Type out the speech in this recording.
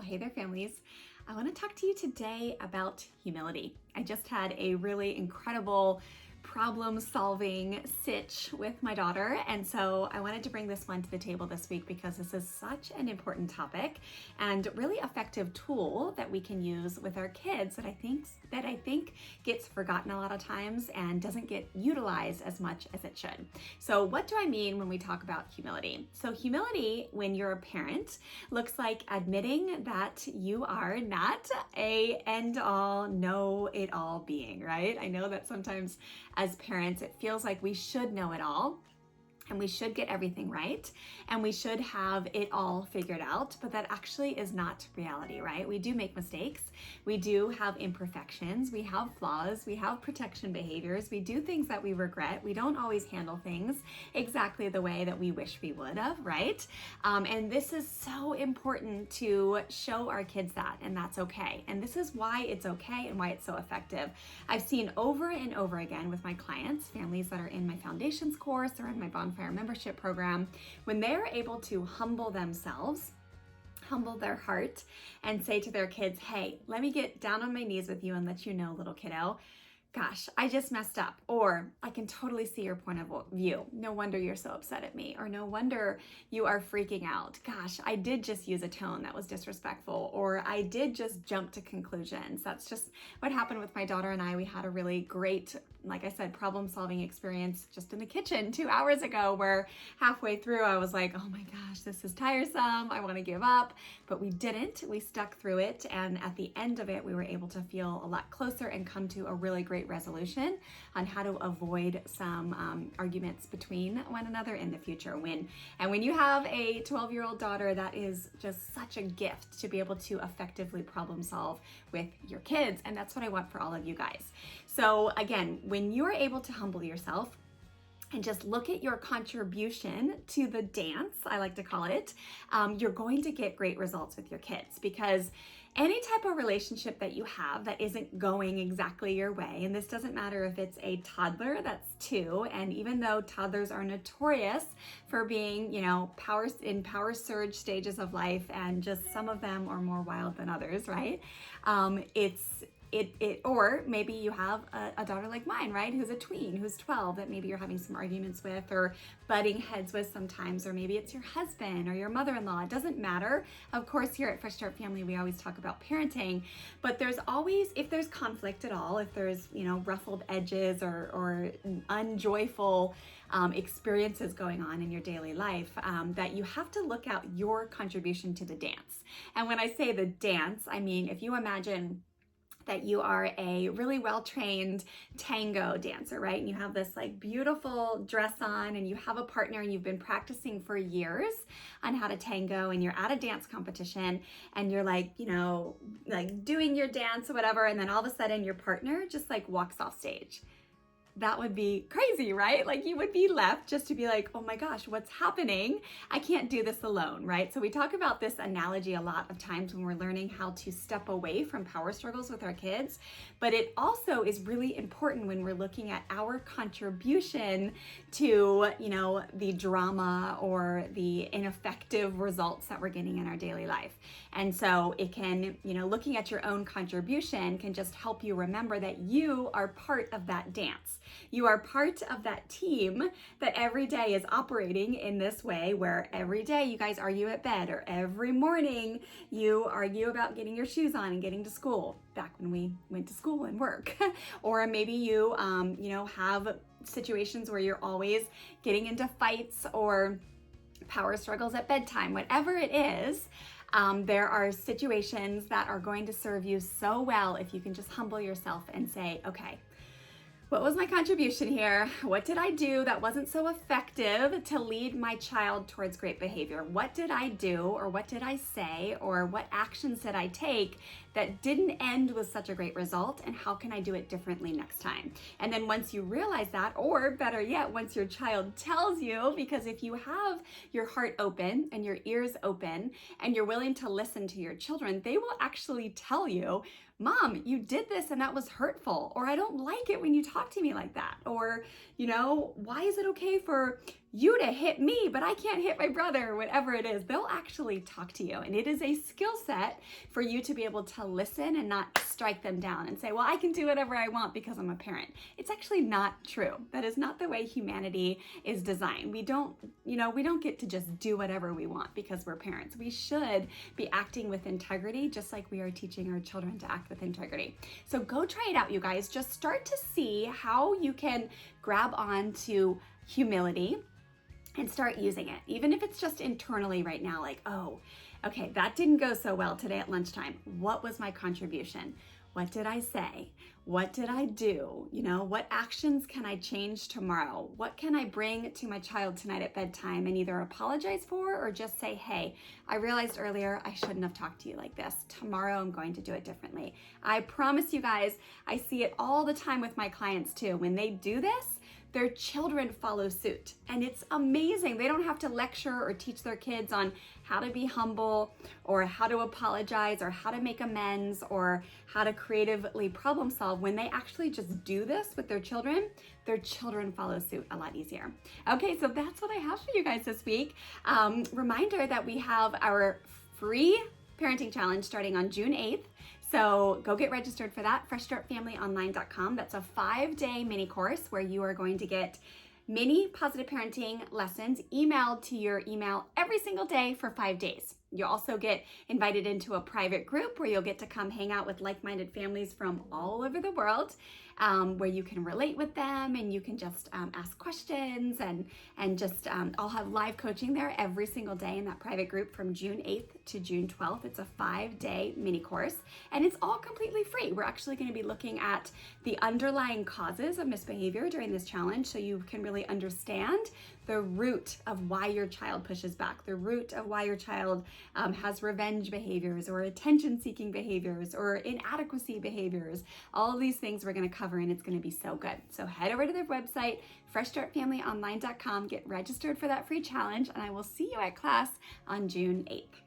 Well, hey there, families. I want to talk to you today about humility. I just had a really incredible problem-solving sitch with my daughter, and so I wanted to bring this one to the table this week because this is such an important topic and really effective tool that we can use with our kids that I think gets forgotten a lot of times and doesn't get utilized as much as it should. So what do I mean when we talk about humility? So humility, when you're a parent, looks like admitting that you are not a end-all, know-it-all being, right? I know that sometimes as parents, it feels like we should know it all and we should get everything right and we should have it all figured out, but that actually is not reality, right? We do make mistakes. We do have imperfections. We have flaws. We have protection behaviors. We do things that we regret. We don't always handle things exactly the way that we wish we would have, right? And this is so important to show our kids that, and that's okay. And this is why it's okay and why it's so effective. I've seen over and over again with my clients, families that are in my foundations course or in my Bonfire membership program, when they're able to humble themselves, humble their heart, and say to their kids, hey, let me get down on my knees with you and let you know, little kiddo, gosh, I just messed up. Or I can totally see your point of view. No wonder you're so upset at me. Or no wonder you are freaking out. Gosh, I did just use a tone that was disrespectful. Or I did just jump to conclusions. That's just what happened with my daughter and I. We had a really great, like I said, problem-solving experience just in the kitchen 2 hours ago, where halfway through I was like, oh my gosh, this is tiresome. I want to give up. But we didn't. We stuck through it. And at the end of it, we were able to feel a lot closer and come to a really great resolution on how to avoid some arguments between one another in the future. When you have a 12-year-old daughter, that is just such a gift to be able to effectively problem solve with your kids. And that's what I want for all of you guys. So again, when you're able to humble yourself and just look at your contribution to the dance, I like to call it, you're going to get great results with your kids, because any type of relationship that you have that isn't going exactly your way, and this doesn't matter if it's a toddler that's 2, and even though toddlers are notorious for being, power surge stages of life, and just some of them are more wild than others, right? Or maybe you have a daughter like mine, right, who's a tween, who's 12, that maybe you're having some arguments with or butting heads with sometimes, or maybe it's your husband or your mother-in-law. It doesn't matter. Of course, here at Fresh Start Family, we always talk about parenting, but there's always, if there's conflict at all, if there's, ruffled edges or unjoyful experiences going on in your daily life, that you have to look at your contribution to the dance. And when I say the dance, I mean, if you imagine that you are a really well-trained tango dancer, right? And you have this like beautiful dress on and you have a partner and you've been practicing for years on how to tango, and you're at a dance competition and you're like, like doing your dance or whatever. And then all of a sudden your partner just like walks off stage. That would be crazy, right? Like you would be left just to be like, oh my gosh, what's happening? I can't do this alone, right? So we talk about this analogy a lot of times when we're learning how to step away from power struggles with our kids, but it also is really important when we're looking at our contribution to, the drama or the ineffective results that we're getting in our daily life. And so it can, looking at your own contribution can just help you remember that you are part of that dance. You are part of that team that every day is operating in this way, where every day you guys argue at bed, or every morning you argue about getting your shoes on and getting to school, back when we went to school and work. Or maybe you, have situations where you're always getting into fights or power struggles at bedtime. Whatever it is, there are situations that are going to serve you so well if you can just humble yourself and say, okay, what was my contribution here? What did I do that wasn't so effective to lead my child towards great behavior? What did I do, or what did I say, or what actions did I take that didn't end with such a great result, and how can I do it differently next time? And then once you realize that, or better yet, once your child tells you, because if you have your heart open and your ears open and you're willing to listen to your children, they will actually tell you, Mom, you did this and that was hurtful, or I don't like it when you talk to me like that, or, why is it okay for you to hit me, but I can't hit my brother, or whatever it is. They'll actually talk to you. And it is a skill set for you to be able to listen and not strike them down and say, well, I can do whatever I want because I'm a parent. It's actually not true. That is not the way humanity is designed. We don't get to just do whatever we want because we're parents. We should be acting with integrity, just like we are teaching our children to act with integrity. So go try it out, you guys. Just start to see how you can grab on to humility and start using it, even if it's just internally right now, like, oh, okay, that didn't go so well today at lunchtime. What was my contribution? What did I say? What did I do? What actions can I change tomorrow? What can I bring to my child tonight at bedtime and either apologize for or just say, hey, I realized earlier I shouldn't have talked to you like this. Tomorrow I'm going to do it differently. I promise you guys, I see it all the time with my clients too. When they do this, their children follow suit. And it's amazing. They don't have to lecture or teach their kids on how to be humble or how to apologize or how to make amends or how to creatively problem solve. When they actually just do this with their children follow suit a lot easier. Okay, so that's what I have for you guys this week. Reminder that we have our free parenting challenge starting on June 8th. So go get registered for that, freshstartfamilyonline.com. That's a 5-day mini course where you are going to get mini positive parenting lessons emailed to your email every single day for 5 days. You'll also get invited into a private group where you'll get to come hang out with like-minded families from all over the world, where you can relate with them and you can just ask questions and just I'll have live coaching there every single day in that private group from June 8th to June 12th. It's a 5-day mini course and it's all completely free. We're actually going to be looking at the underlying causes of misbehavior during this challenge so you can really understand the root of why your child pushes back, the root of why your child has revenge behaviors or attention-seeking behaviors or inadequacy behaviors. All of these things we're going to cover and it's going to be so good. So head over to their website, freshstartfamilyonline.com, get registered for that free challenge, and I will see you at class on June 8th.